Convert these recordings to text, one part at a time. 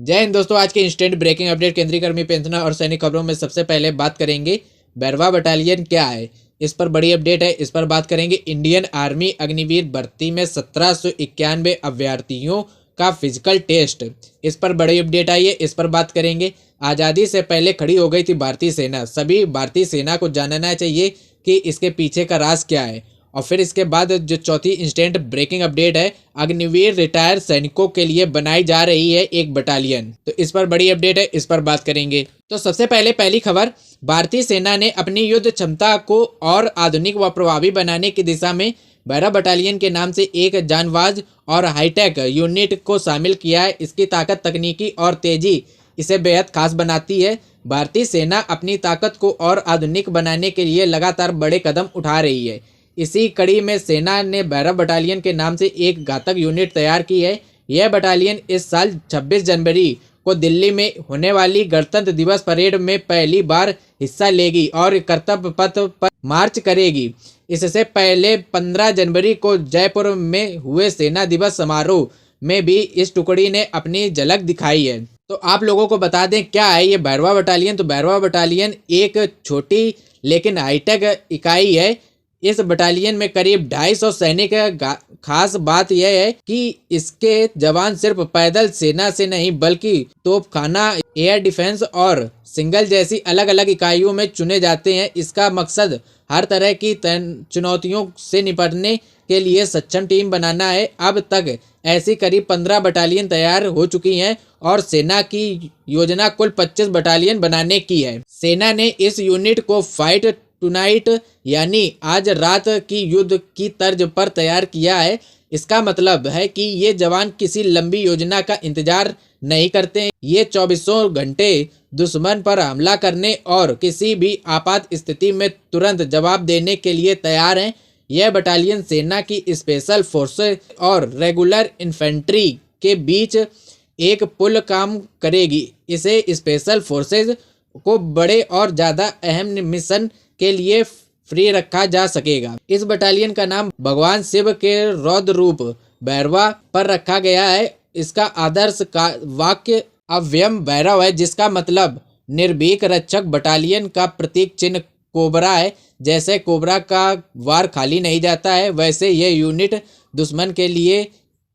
जय हिंद दोस्तों, आज के इंस्टेंट ब्रेकिंग अपडेट केंद्रीय कर्मी पेंशनर और सैनिक खबरों में सबसे पहले बात करेंगे बैरवा बटालियन क्या है। इस पर बड़ी अपडेट है। इस पर बात करेंगे इंडियन आर्मी अग्निवीर भर्ती में 1791 अभ्यर्थियों का फिजिकल टेस्ट। इस पर बड़ी अपडेट आई है, इस पर बात करेंगे। आज़ादी से पहले खड़ी हो गई थी भारतीय सेना, सभी भारतीय सेना को जानना चाहिए कि इसके पीछे का राज क्या है। और फिर इसके बाद जो चौथी इंस्टेंट ब्रेकिंग अपडेट है, अग्निवीर रिटायर सैनिकों के लिए बनाई जा रही है एक बटालियन। तो इस पर बड़ी अपडेट है, इस पर बात करेंगे। तो सबसे पहले पहली खबर, भारतीय सेना ने अपनी युद्ध क्षमता को और आधुनिक व प्रभावी बनाने की दिशा में बैरवा बटालियन के नाम से एक जानबाज और हाईटेक यूनिट को शामिल किया है। इसकी ताकत, तकनीकी और तेजी इसे बेहद खास बनाती है। भारतीय सेना अपनी ताकत को और आधुनिक बनाने के लिए लगातार बड़े कदम उठा रही है। इसी कड़ी में सेना ने बैरवा बटालियन के नाम से एक घातक यूनिट तैयार की है। यह बटालियन इस साल 26 जनवरी को दिल्ली में होने वाली गणतंत्र दिवस परेड में पहली बार हिस्सा लेगी और कर्तव्य पथ पर मार्च करेगी। इससे पहले 15 जनवरी को जयपुर में हुए सेना दिवस समारोह में भी इस टुकड़ी ने अपनी झलक दिखाई है। तो आप लोगों को बता दें क्या है ये बैरवा बटालियन। तो बैरवा बटालियन एक छोटी लेकिन हाईटेक इकाई है। इस बटालियन में करीब 250 सैनिक है। खास बात यह है कि इसके जवान सिर्फ पैदल सेना से नहीं बल्कि तोपखाना, एयर डिफेंस और सिंगल जैसी अलग अलग इकाइयों में चुने जाते हैं। इसका मकसद हर तरह की चुनौतियों से निपटने के लिए सक्षम टीम बनाना है। अब तक ऐसी करीब 15 बटालियन तैयार हो चुकी हैं और सेना की योजना कुल 25 बटालियन बनाने की है। सेना ने इस यूनिट को फाइट टुनाइट यानी आज रात की युद्ध की तर्ज पर तैयार किया है। इसका मतलब है कि ये जवान किसी लंबी योजना का इंतजार नहीं करते। ये 24 घंटे दुश्मन पर हमला करने और किसी भी आपात स्थिति में तुरंत जवाब देने के लिए तैयार हैं। यह बटालियन सेना की स्पेशल फोर्सेस और रेगुलर इन्फेंट्री के बीच एक पुल काम करेगी। इसे स्पेशल फोर्सेस को बड़े और ज़्यादा अहम मिशन के लिए फ्री रखा जा सकेगा। इस बटालियन का नाम भगवान शिव के रौद्र रूप भैरवा पर रखा गया है। इसका आदर्श का वाक्य अव्ययम भैरव है, जिसका मतलब निर्भीक रक्षक। बटालियन का प्रतीक चिन्ह कोबरा है। जैसे कोबरा का वार खाली नहीं जाता है, वैसे यह यूनिट दुश्मन के लिए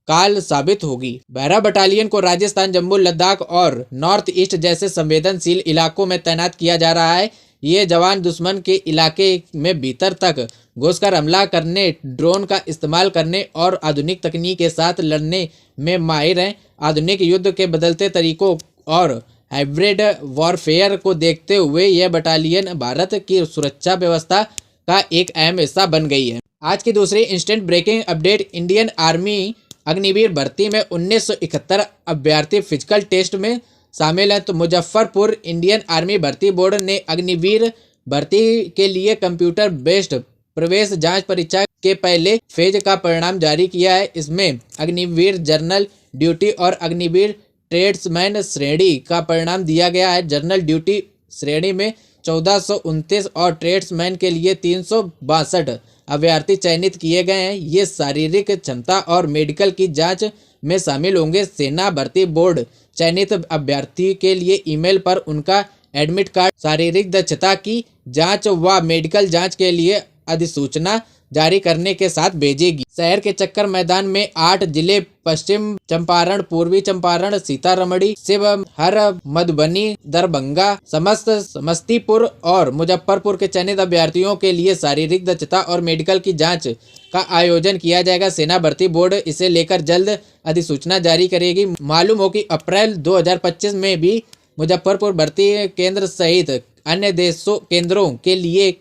काल साबित होगी। बैरवा बटालियन को राजस्थान, जम्मू, लद्दाख और नॉर्थ ईस्ट जैसे संवेदनशील इलाकों में तैनात किया जा रहा है। ये जवान दुश्मन के इलाके में भीतर तक घुसकर हमला करने, ड्रोन का इस्तेमाल करने और आधुनिक तकनीक के साथ लड़ने में माहिर हैं। आधुनिक युद्ध के बदलते तरीकों और हाइब्रिड वॉरफेयर को देखते हुए यह बटालियन भारत की सुरक्षा व्यवस्था का एक अहम हिस्सा बन गई है। आज की दूसरी instant breaking update, Indian army Agniveer भर्ती में 1971 अभ्यर्थी फिजिकल टेस्ट में शामिल है। तो मुजफ्फरपुर इंडियन आर्मी भर्ती बोर्ड ने अग्निवीर भर्ती के लिए कंप्यूटर बेस्ड प्रवेश जांच परीक्षा के पहले फेज का परिणाम जारी किया है। इसमें अग्निवीर जनरल ड्यूटी और अग्निवीर ट्रेड्समैन श्रेणी का परिणाम दिया गया है। जनरल ड्यूटी श्रेणी में 1429 और ट्रेड्समैन के लिए 362 अभ्यर्थी चयनित किए गए हैं। ये शारीरिक क्षमता और मेडिकल की जांच में शामिल होंगे। सेना भर्ती बोर्ड चयनित अभ्यर्थी के लिए ईमेल पर उनका एडमिट कार्ड, शारीरिक दक्षता की जांच व मेडिकल जांच के लिए अधिसूचना जारी करने के साथ भेजेगी। शहर के चक्कर मैदान में 8 जिले पश्चिम चंपारण, पूर्वी चंपारण, सीतारमढ़ी, शिवहर, मधुबनी, दरभंगा, समस्तीपुर और मुजफ्फरपुर के चयनित अभ्यर्थियों के लिए शारीरिक दक्षता और मेडिकल की जांच का आयोजन किया जाएगा। सेना भर्ती बोर्ड इसे लेकर जल्द अधिसूचना जारी करेगी। मालूम हो कि अप्रैल 2025 में भी मुजफ्फरपुर भर्ती केंद्र सहित अन्य देशों केंद्रों के लिए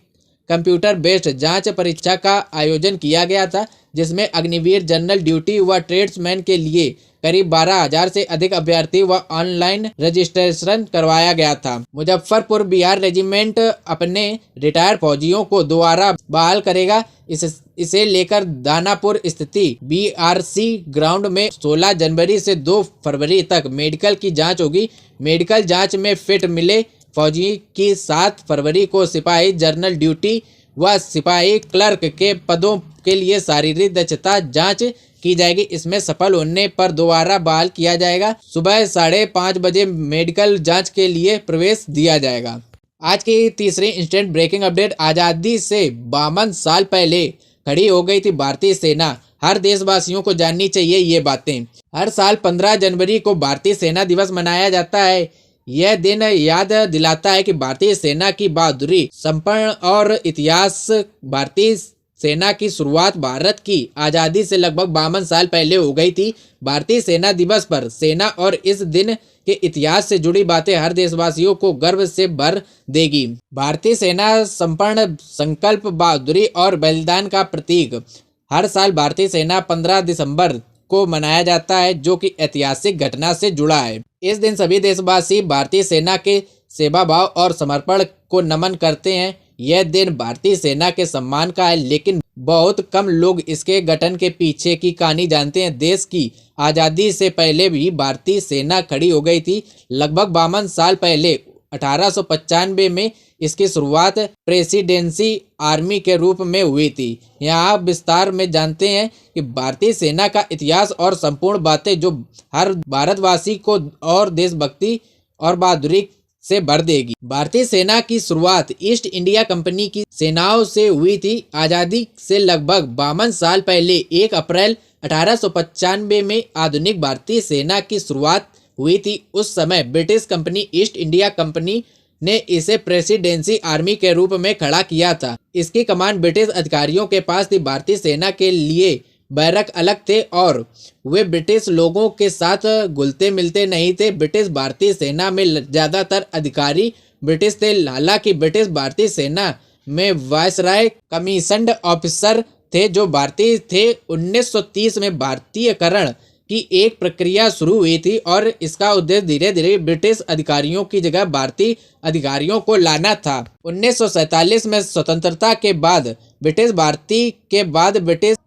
कंप्यूटर बेस्ड जांच परीक्षा का आयोजन किया गया था, जिसमें अग्निवीर, जनरल ड्यूटी व ट्रेड्समैन के लिए करीब 12,000 से अधिक अभ्यर्थी व ऑनलाइन रजिस्ट्रेशन करवाया गया था। मुजफ्फरपुर बिहार रेजिमेंट अपने रिटायर्ड फौजियों को दोबारा बहाल करेगा। इसे लेकर दानापुर स्थित BRC ग्राउंड में 16 जनवरी से 2 फरवरी तक मेडिकल की जाँच होगी। मेडिकल जाँच में फिट मिले फौजी की 7 फरवरी को सिपाही जनरल ड्यूटी व सिपाही क्लर्क के पदों के लिए शारीरिक दक्षता जांच की जाएगी। इसमें सफल होने पर दोबारा बहाल किया जाएगा। सुबह 5:30 बजे मेडिकल जांच के लिए प्रवेश दिया जाएगा। आज की तीसरी इंस्टेंट ब्रेकिंग अपडेट, आज़ादी से 52 साल पहले खड़ी हो गई थी भारतीय सेना। हर देशवासियों को जाननी चाहिए ये बातें। हर साल 15 जनवरी को भारतीय सेना दिवस मनाया जाता है। यह दिन याद दिलाता है कि भारतीय सेना की बहादुरी, समर्पण और इतिहास। भारतीय सेना की शुरुआत भारत की आज़ादी से लगभग 52 साल पहले हो गई थी। भारतीय सेना दिवस पर सेना और इस दिन के इतिहास से जुड़ी बातें हर देशवासियों को गर्व से भर देगी। भारतीय सेना समर्पण, संकल्प, बहादुरी और बलिदान का प्रतीक। हर साल भारतीय सेना 15 दिसंबर को मनाया जाता है, जो कि ऐतिहासिक घटना से जुड़ा है। इस दिन सभी देशवासी भारतीय सेना के सेवा भाव और समर्पण को नमन करते हैं। यह दिन भारतीय सेना के सम्मान का है, लेकिन बहुत कम लोग इसके गठन के पीछे की कहानी जानते हैं। देश की आज़ादी से पहले भी भारतीय सेना खड़ी हो गई थी। लगभग 52 साल पहले 1895 में इसकी शुरुआत प्रेसिडेंसी आर्मी के रूप में हुई थी। यहाँ विस्तार में जानते हैं कि भारतीय सेना का इतिहास और संपूर्ण बातें जो हर भारतवासी को और देशभक्ति और बहादुरी से भर देगी। भारतीय सेना की शुरुआत ईस्ट इंडिया कंपनी की सेनाओं से हुई थी। आज़ादी से लगभग 52 साल पहले 1 अप्रैल 1895 में आधुनिक भारतीय सेना की शुरुआत हुई थी। उस समय British company east India company ने इसे प्रेसिडेंसी आर्मी के रूप में खड़ा किया था। इसकी कमान ब्रिटिश अधिकारियों के पास थी। भारतीय सेना के लिए बैरक अलग थे और वे ब्रिटिश लोगों के साथ घुलते मिलते नहीं थे। ब्रिटिश भारतीय सेना में ज़्यादातर अधिकारी ब्रिटिश थे। हालांकि ब्रिटिश भारतीय सेना में वायसराय कमीशन्ड ऑफिसर थे जो भारतीय थे। 1930 में भारतीयकरण की एक प्रक्रिया शुरू हुई थी और इसका उद्देश्य धीरे धीरे ब्रिटिश अधिकारियों की जगह भारतीय अधिकारियों को लाना था। 1947 में स्वतंत्रता के बाद ब्रिटिश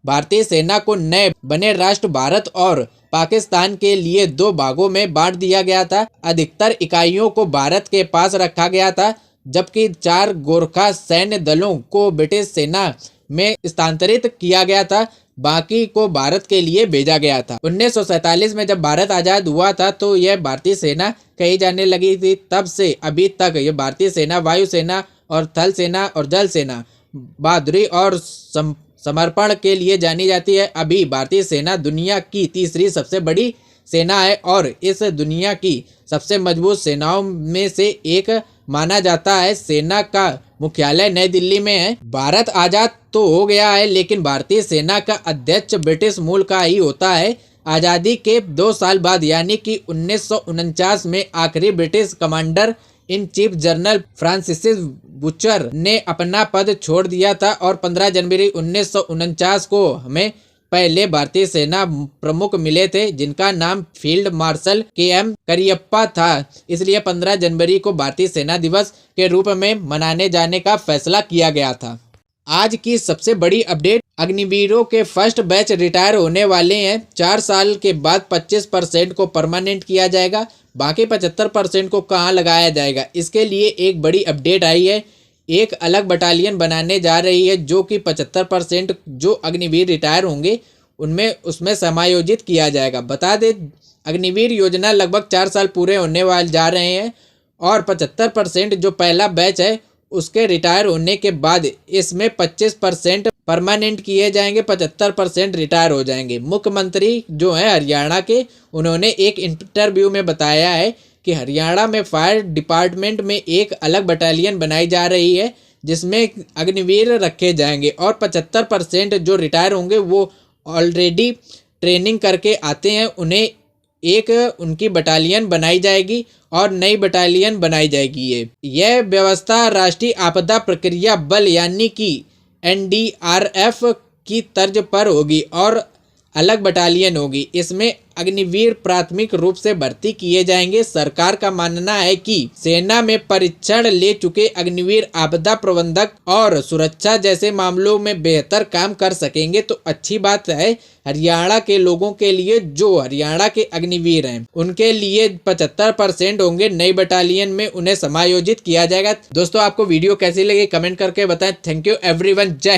भारतीय सेना को नए बने राष्ट्र भारत और पाकिस्तान के लिए 2 भागों में बांट दिया गया था। अधिकतर इकाइयों को भारत के पास रखा गया था, जबकि 4 गोरखा सैन्य दलों को ब्रिटिश सेना में स्थानांतरित किया गया था। बाकी को भारत के लिए भेजा गया था। 1947 में जब भारत आज़ाद हुआ था तो यह भारतीय सेना कही जाने लगी थी। तब से अभी तक ये भारतीय सेना वायुसेना और थल सेना और जल सेना बहादुरी और समर्पण के लिए जानी जाती है। अभी भारतीय सेना दुनिया की तीसरी सबसे बड़ी सेना है और इस दुनिया की सबसे मजबूत सेनाओं में से एक माना जाता है। सेना का मुख्यालय नई दिल्ली में है। भारत आज़ाद तो हो गया है, लेकिन भारतीय सेना का अध्यक्ष ब्रिटिश मूल का ही होता है। आज़ादी के 2 साल बाद यानी कि 1949 में आखिरी British commander in chief general Francis butcher ने अपना पद छोड़ दिया था और 15 जनवरी 1949 को हमें पहले भारतीय सेना प्रमुख मिले थे, जिनका नाम फील्ड मार्शल KM करियप्पा था। इसलिए 15 जनवरी को भारतीय सेना दिवस के रूप में मनाने जाने का फैसला किया गया था। आज की सबसे बड़ी अपडेट, अग्निवीरों के फर्स्ट बैच रिटायर होने वाले हैं। 4 साल के बाद 25% को परमानेंट किया जाएगा, बाकी 75% को कहाँ लगाया जाएगा, इसके लिए एक बड़ी अपडेट आई है। एक अलग बटालियन बनाने जा रही है जो कि 75% जो अग्निवीर रिटायर होंगे उसमें समायोजित किया जाएगा। बता दें, अग्निवीर योजना लगभग 4 साल पूरे होने वाले जा रहे हैं और 75% जो पहला बैच है उसके रिटायर होने के बाद इसमें 25% परमानेंट किए जाएंगे, 75% रिटायर हो जाएंगे। मुख्यमंत्री जो है हरियाणा के, उन्होंने एक इंटरव्यू में बताया है कि हरियाणा में फायर डिपार्टमेंट में एक अलग बटालियन बनाई जा रही है जिसमें अग्निवीर रखे जाएंगे और 75% जो रिटायर होंगे वो ऑलरेडी ट्रेनिंग करके आते हैं। उन्हें एक उनकी बटालियन बनाई जाएगी और नई बटालियन बनाई जाएगी। यह व्यवस्था राष्ट्रीय आपदा प्रक्रिया बल यानी कि NDRF की तर्ज पर होगी और अलग बटालियन होगी। इसमें अग्निवीर प्राथमिक रूप से भर्ती किए जाएंगे। सरकार का मानना है कि सेना में प्रशिक्षण ले चुके अग्निवीर आपदा प्रबंधक और सुरक्षा जैसे मामलों में बेहतर काम कर सकेंगे। तो अच्छी बात है हरियाणा के लोगों के लिए, जो हरियाणा के अग्निवीर हैं उनके लिए 75% होंगे, नई बटालियन में उन्हें समायोजित किया जाएगा। दोस्तों, आपको वीडियो कैसी लगी कमेंट करके बताएं। Thank you everyone. जय